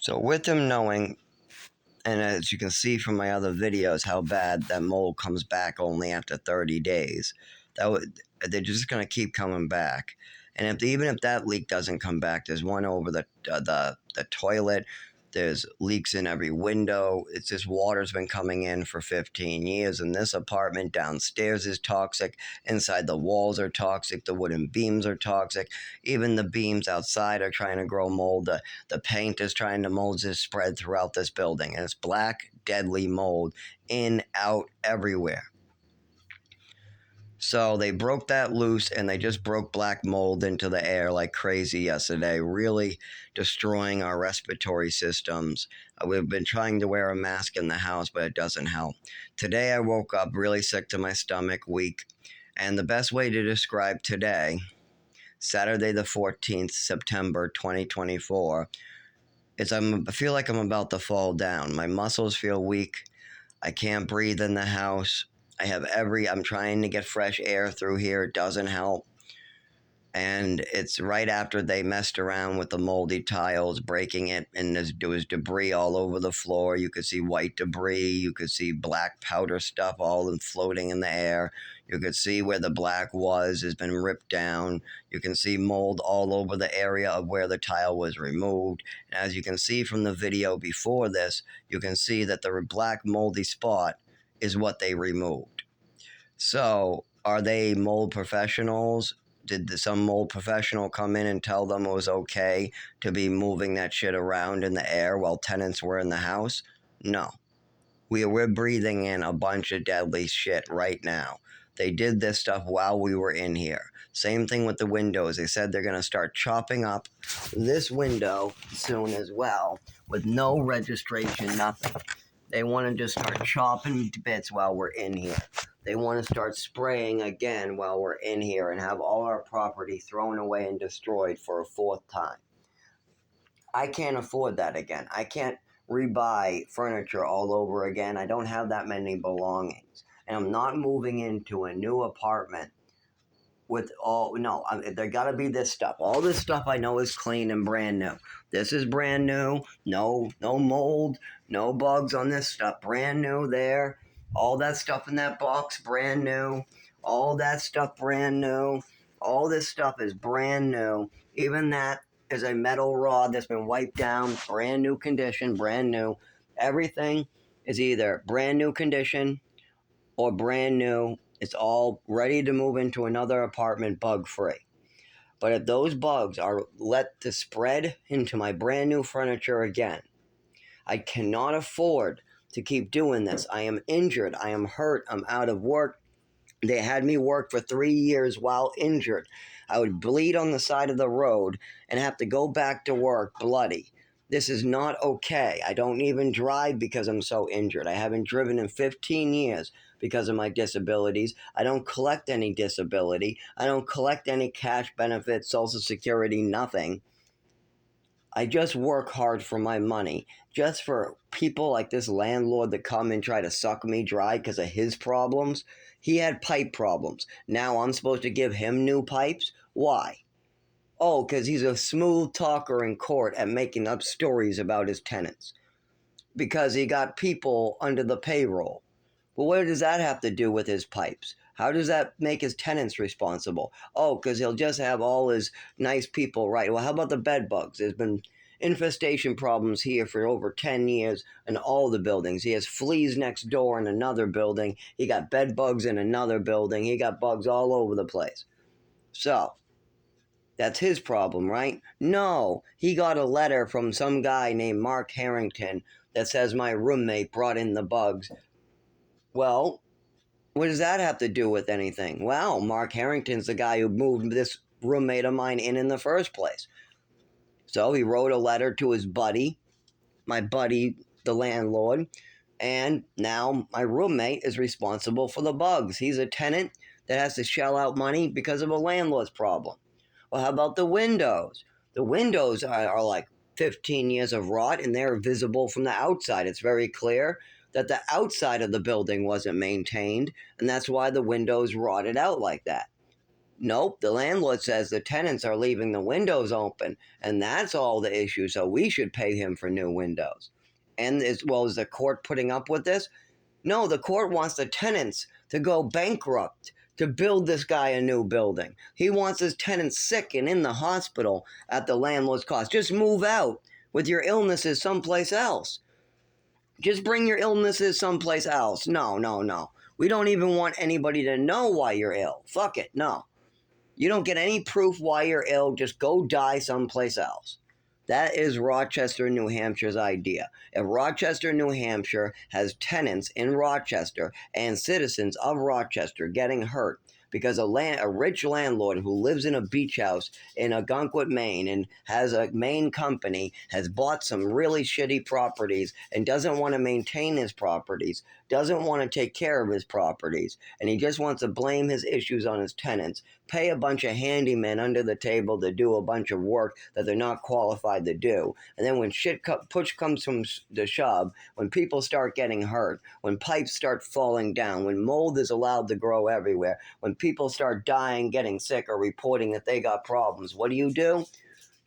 So with them knowing, and as you can see from my other videos, how bad that mold comes back only after 30 days, they're just going to keep coming back. And even if that leak doesn't come back, there's one over the toilet. There's leaks in every window. It's just water's been coming in for 15 years. And this apartment downstairs is toxic. Inside the walls are toxic. The wooden beams are toxic. Even the beams outside are trying to grow mold. The paint is trying to mold just spread throughout this building. And it's black, deadly mold in, out, everywhere. So they broke that loose, and they just broke black mold into the air like crazy yesterday, really destroying our respiratory systems. We've been trying to wear a mask in the house, but it doesn't help. Today I woke up really sick to my stomach, weak, and the best way to describe today, Saturday the 14th, September 2024, is I feel like I'm about to fall down. My muscles feel weak. I can't breathe in the house. I'm trying to get fresh air through here. It doesn't help. And it's right after they messed around with the moldy tiles, breaking it, and there was debris all over the floor. You could see white debris. You could see black powder stuff all floating in the air. You could see where the black has been ripped down. You can see mold all over the area of where the tile was removed. And as you can see from the video before this, you can see that the black moldy spot is what they removed. So, are they mold professionals? Did some mold professional come in and tell them it was okay to be moving that shit around in the air while tenants were in the house? No. We're breathing in a bunch of deadly shit right now. They did this stuff while we were in here. Same thing with the windows. They said they're going to start chopping up this window soon as well with no registration, nothing. They want to just start chopping to bits while we're in here. They want to start spraying again while we're in here and have all our property thrown away and destroyed for a fourth time. I can't afford that again. I can't rebuy furniture all over again. I don't have that many belongings. And I'm not moving into a new apartment with there got to be this stuff. All this stuff I know is clean and brand new. This is brand new. No mold, no bugs on this stuff. Brand new there. All that stuff in that box, brand new. All that stuff, brand new. All this stuff is brand new. Even that is a metal rod that's been wiped down, brand new condition, brand new. Everything is either brand new condition or brand new. It's all ready to move into another apartment bug-free. But if those bugs are let to spread into my brand new furniture again, I cannot afford to keep doing this. I am injured. I am hurt. I'm out of work. They had me work for 3 years while injured. I would bleed on the side of the road and have to go back to work bloody. This is not okay. I don't even drive because I'm so injured. I haven't driven in 15 years because of my disabilities. I don't collect any disability. I don't collect any cash benefits, Social Security, nothing. I just work hard for my money. Just for people like this landlord that come and try to suck me dry because of his problems. He had pipe problems. Now I'm supposed to give him new pipes? Why? Oh, because he's a smooth talker in court at making up stories about his tenants. Because he got people under the payroll. Well, what does that have to do with his pipes? How does that make his tenants responsible? Oh, because he'll just have all his nice people right. Well, how about the bed bugs? There's been infestation problems here for over 10 years in all the buildings. He has fleas next door in another building. He got bed bugs in another building. He got bugs all over the place. So, that's his problem, right? No, he got a letter from some guy named Mark Harrington that says my roommate brought in the bugs. Well, what does that have to do with anything? Well, Mark Harrington's the guy who moved this roommate of mine in the first place. So he wrote a letter to his buddy, my buddy, the landlord, and now my roommate is responsible for the bugs. He's a tenant that has to shell out money because of a landlord's problem. Well, how about the windows? The windows are like 15 years of rot, and they're visible from the outside. It's very clear that the outside of the building wasn't maintained, and that's why the windows rotted out like that. Nope, the landlord says the tenants are leaving the windows open, and that's all the issue, so we should pay him for new windows. And as well as the court putting up with this? No, the court wants the tenants to go bankrupt to build this guy a new building. He wants his tenants sick and in the hospital at the landlord's cost. Just move out with your illnesses someplace else. Just bring your illnesses someplace else. No, no, no. We don't even want anybody to know why you're ill. Fuck it, no. You don't get any proof why you're ill. Just go die someplace else. That is Rochester, New Hampshire's idea. If Rochester, New Hampshire has tenants in Rochester and citizens of Rochester getting hurt because a rich landlord who lives in a beach house in Algonquin, Maine, and has a Maine company, has bought some really shitty properties and doesn't want to maintain his properties, doesn't want to take care of his properties, and he just wants to blame his issues on his tenants, pay a bunch of handymen under the table to do a bunch of work that they're not qualified to do. And then when push comes from the shove, when people start getting hurt, when pipes start falling down, when mold is allowed to grow everywhere, when people start dying, getting sick, or reporting that they got problems, what do?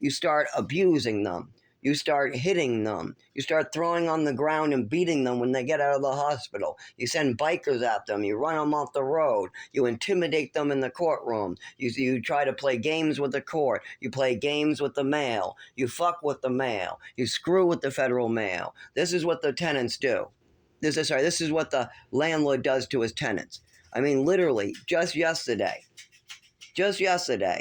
You start abusing them. You start hitting them. You start throwing on the ground and beating them when they get out of the hospital. You send bikers at them. You run them off the road. You intimidate them in the courtroom. You try to play games with the court. You play games with the mail. You fuck with the mail. You screw with the federal mail. This is what the tenants do. This is what the landlord does to his tenants. I mean, literally, just yesterday,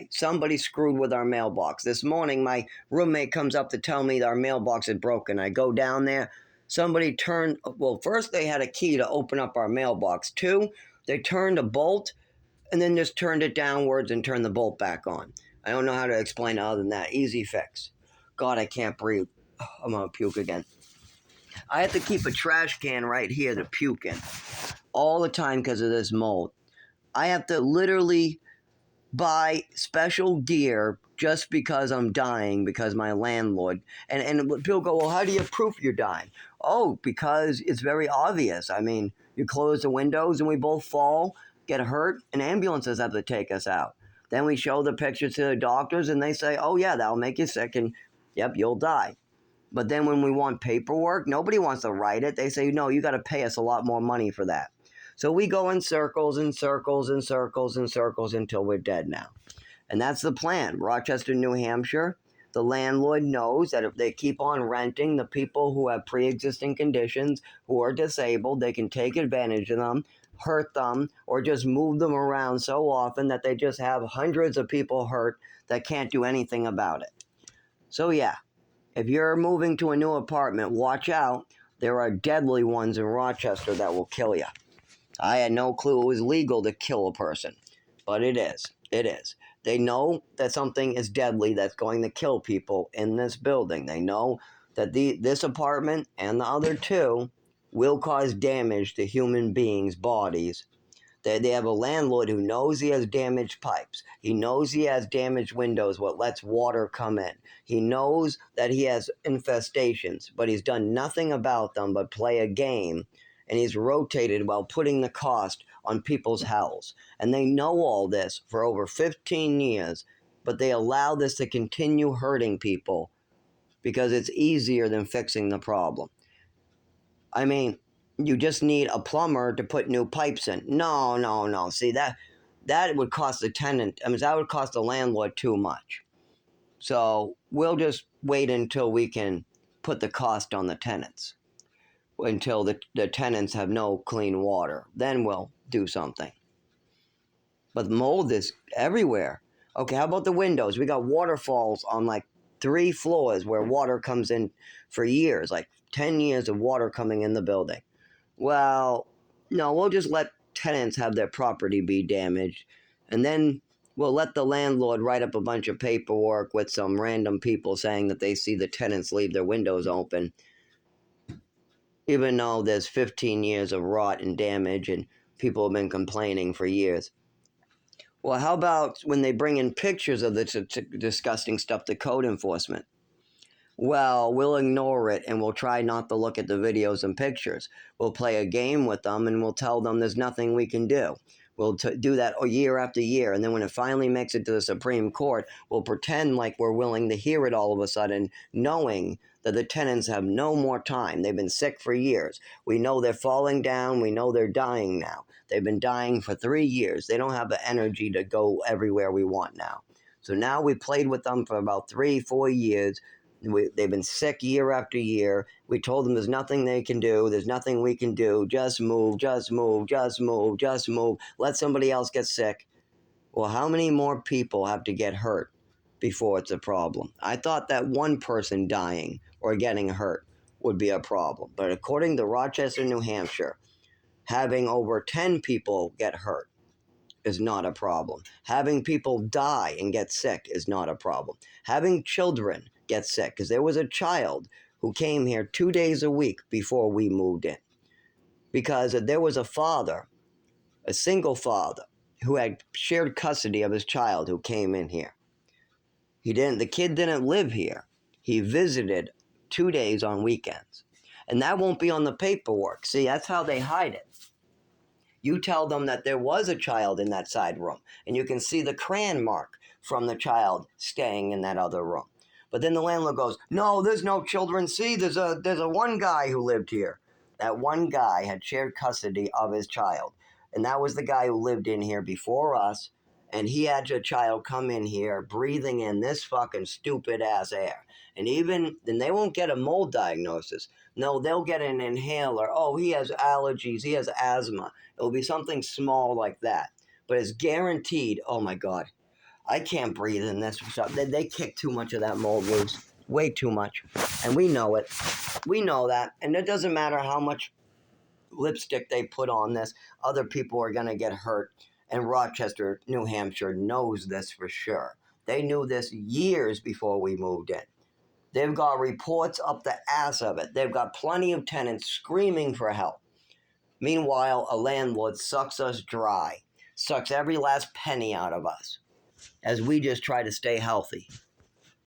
somebody screwed with our mailbox. This morning, my roommate comes up to tell me our mailbox is broken. I go down there. Somebody first they had a key to open up our mailbox. Two, they turned a bolt and then just turned it downwards and turned the bolt back on. I don't know how to explain it other than that. Easy fix. God, I can't breathe. I'm going to puke again. I have to keep a trash can right here to puke in all the time because of this mold. I have to literally buy special gear just because I'm dying, because my landlord, and people go, well, how do you prove you're dying? Oh, because it's very obvious. I mean, you close the windows and we both fall, get hurt, and ambulances have to take us out. Then we show the pictures to the doctors and they say, oh yeah, that'll make you sick and yep, you'll die. But then when we want paperwork, nobody wants to write it. They say, no, you got to pay us a lot more money for that. So we go in circles and circles and circles and circles until we're dead now. And that's the plan. Rochester, New Hampshire, the landlord knows that if they keep on renting the people who have pre-existing conditions, who are disabled, they can take advantage of them, hurt them, or just move them around so often that they just have hundreds of people hurt that can't do anything about it. So yeah, if you're moving to a new apartment, watch out. There are deadly ones in Rochester that will kill you. I had no clue it was legal to kill a person, but it is. It is. They know that something is deadly that's going to kill people in this building. They know that this apartment and the other two will cause damage to human beings' bodies. They have a landlord who knows he has damaged pipes. He knows he has damaged windows, what lets water come in. He knows that he has infestations, but he's done nothing about them but play a game, and he's rotated while putting the cost on people's hells. And they know all this for over 15 years, but they allow this to continue hurting people because it's easier than fixing the problem. I mean, you just need a plumber to put new pipes in. No, no, no. See, that would cost the tenant, that would cost the landlord too much. So we'll just wait until we can put the cost on the tenants, until the tenants have no clean water. Then we'll do something. But mold is everywhere. Okay, how about the windows? We got waterfalls on like 3 floors where water comes in for years, like 10 years of water coming in the building. Well, no, we'll just let tenants have their property be damaged, and then we'll let the landlord write up a bunch of paperwork with some random people saying that they see the tenants leave their windows open, even though there's 15 years of rot and damage and people have been complaining for years. Well, how about when they bring in pictures of the disgusting stuff to code enforcement? Well, we'll ignore it and we'll try not to look at the videos and pictures. We'll play a game with them and we'll tell them there's nothing we can do. We'll do that year after year. And then when it finally makes it to the Supreme Court, we'll pretend like we're willing to hear it all of a sudden, knowing that the tenants have no more time. They've been sick for years. We know they're falling down. We know they're dying now. They've been dying for 3 years. They don't have the energy to go everywhere we want now. So now we played with them for about 3, 4 years. They've been sick year after year. We told them there's nothing they can do. There's nothing we can do. Just move, just move, just move, just move. Let somebody else get sick. Well, how many more people have to get hurt before it's a problem? I thought that one person dying or getting hurt would be a problem. But according to Rochester, New Hampshire, having over 10 people get hurt is not a problem. Having people die and get sick is not a problem. Having children get sick, because there was a child who came here 2 days a week before we moved in, because there was a father, a single father, who had shared custody of his child who came in here. The kid didn't live here. He visited 2 days on weekends. And that won't be on the paperwork. See, that's how they hide it. You tell them that there was a child in that side room, and you can see the crayon mark from the child staying in that other room. But then the landlord goes, no, there's no children. See, there's a one guy who lived here. That one guy had shared custody of his child. And that was the guy who lived in here before us. And he had a child come in here breathing in this fucking stupid ass air. And then they won't get a mold diagnosis. No, they'll get an inhaler. Oh, he has allergies. He has asthma. It'll be something small like that. But it's guaranteed, oh my God, I can't breathe in this. They kick too much of that mold loose. Way too much. And we know it. We know that. And it doesn't matter how much lipstick they put on this. Other people are going to get hurt. And Rochester, New Hampshire knows this for sure. They knew this years before we moved in. They've got reports up the ass of it. They've got plenty of tenants screaming for help. Meanwhile, a landlord sucks us dry, sucks every last penny out of us as we just try to stay healthy.